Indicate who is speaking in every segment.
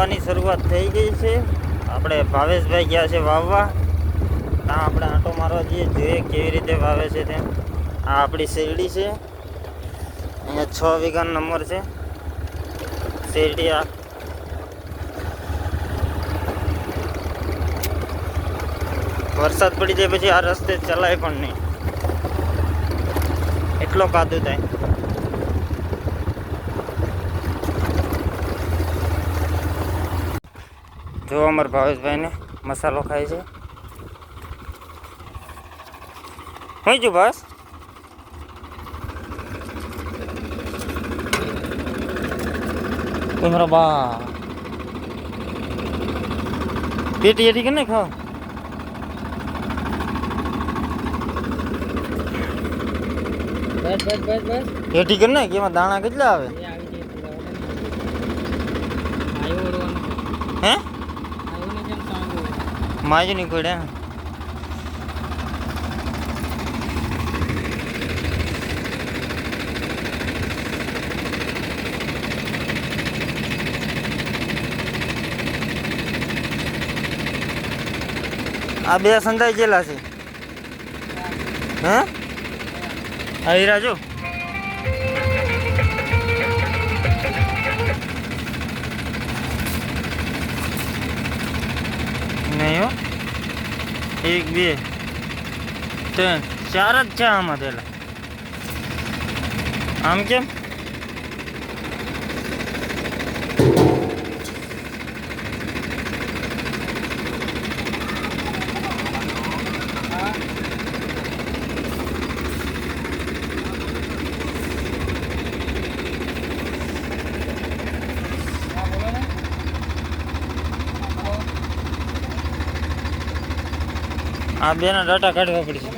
Speaker 1: વાવવાની શરૂઆત થઈ ગઈ છે. આપણે ભાવેશભાઈ ગયા છે વાવવા. ત્યાં આપણે આંટો મારવા જઈએ, જોઈએ કેવી રીતે વાવે છે તેમ. આ આપણી શેરડી છે. અહીંયા 6 વીઘાનો નંબર છે શેરડી. આ વરસાદ પડી જાય પછી આ રસ્તે ચલાય પણ નહીં, એટલો કાદુ થાય. જો અમારા ભાવેશભાઈને મસાલો ખાય છે. હોય જો બસ તમારા બા પેટી એટી કે નહીં ખાવ. એટી કર ને કે એમાં દાણા કેટલા આવે? હે માજુ ની કોડે. આ બે સંધાઈ ગયેલા છે. હે આ હીરા જો નહીં હો. 1 2 3 4 જ છે આમાં પેલા. આમ કેમ? આ બેના ડાટા કાઢવા પડશે.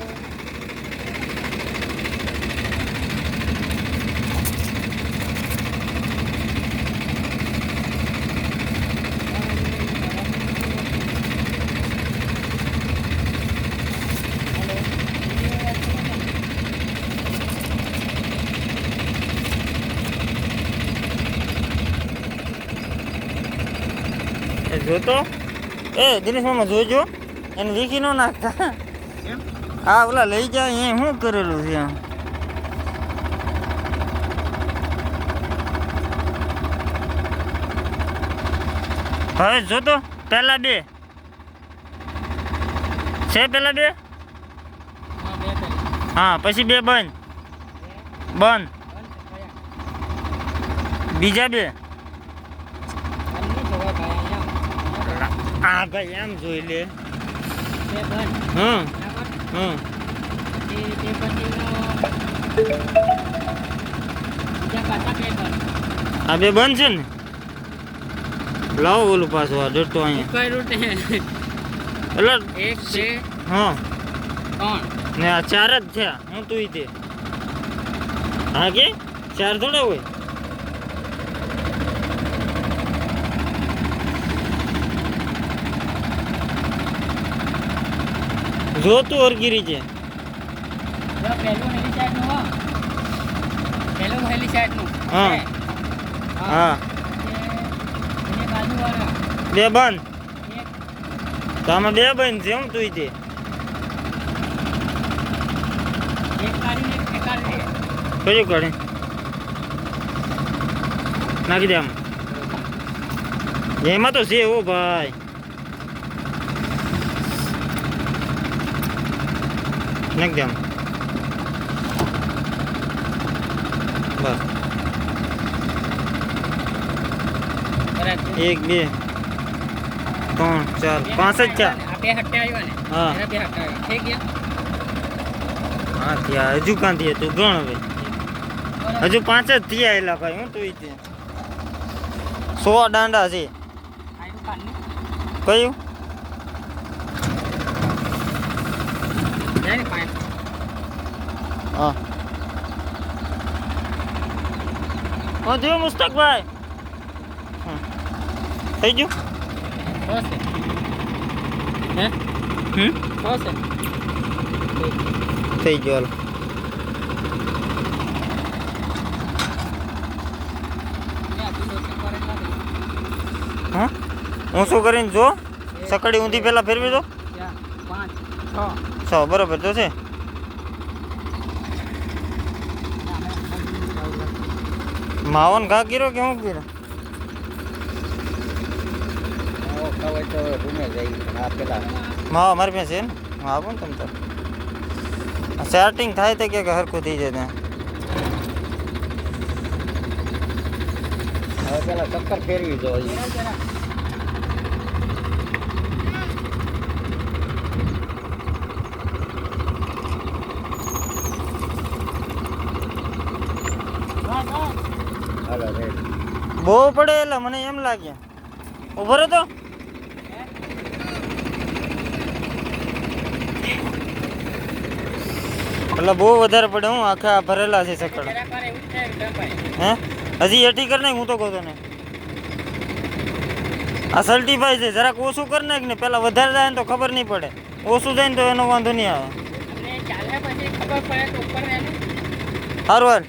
Speaker 1: જોતો દિનેશ મામા જોજો, એને વીખી ન નાખતા. હા ઓલા લઈ જાય એ શું કરેલું છે? હવે જોતો પેલા 2 છે. પેલા 2 હા, પછી 2 બંધ. બીજા 2 હા ભાઈ એમ જોઈ લે. આ 2 બંધ છે ને. લાવો ઓલું પાછું આ ડટો અહીંયા. એટલે 1 2 હા 3 ને આ 4 જ થયા. હું તું તે હા કે 4 થોડા હોય. જો તું ઓરગીરી છે. હા હા 2 બંધ. તો આમાં 2 બંધ છે. હું તું તે કયું કાઢે નાખી દે આમ. એમાં તો છે ઓ ભાઈ. નાખ દે આમ બસ. 1 2 3 4 5 જ છે. હા હા ત્યાં હજુ કાં થયા તું ગણ. હવે હજુ 5 જ થયા એલા ભાઈ. હું તું તે 100 દાંડા છે. કયું હા હા જો મુસ્તકભાઈ થઈ ગયું. થઈ ગયું. હા ઊંચું કરીને જો સકડી ઊંધી પહેલાં ફેરવી દો
Speaker 2: 5
Speaker 1: 6 બરાબર તો છે માવન ઘા ગીરો કે હું ગીરો માવા મારી પાસે છે ને હા આપો ને તમે સ્ટાર્ટિંગ થાય તો કે હરખું થઈ જાય
Speaker 2: હવે પેલા ચક્કર ફેરવી દો
Speaker 1: બહુ પડે એટલે મને એમ લાગે ઉભો રહો તો એટલે બહુ વધારે પડે હું આખા ભરેલા છે સકડ હે હજી એઠી કરી નાખ હું તો કહું તને આ સલ્ટીફાઈ છે જરાક ઓછું કરી નાખ ને પેલા વધારે જાય ને તો ખબર નહીં પડે ઓછું જાય ને તો એનો વાંધો નહીં આવે સારું હાલ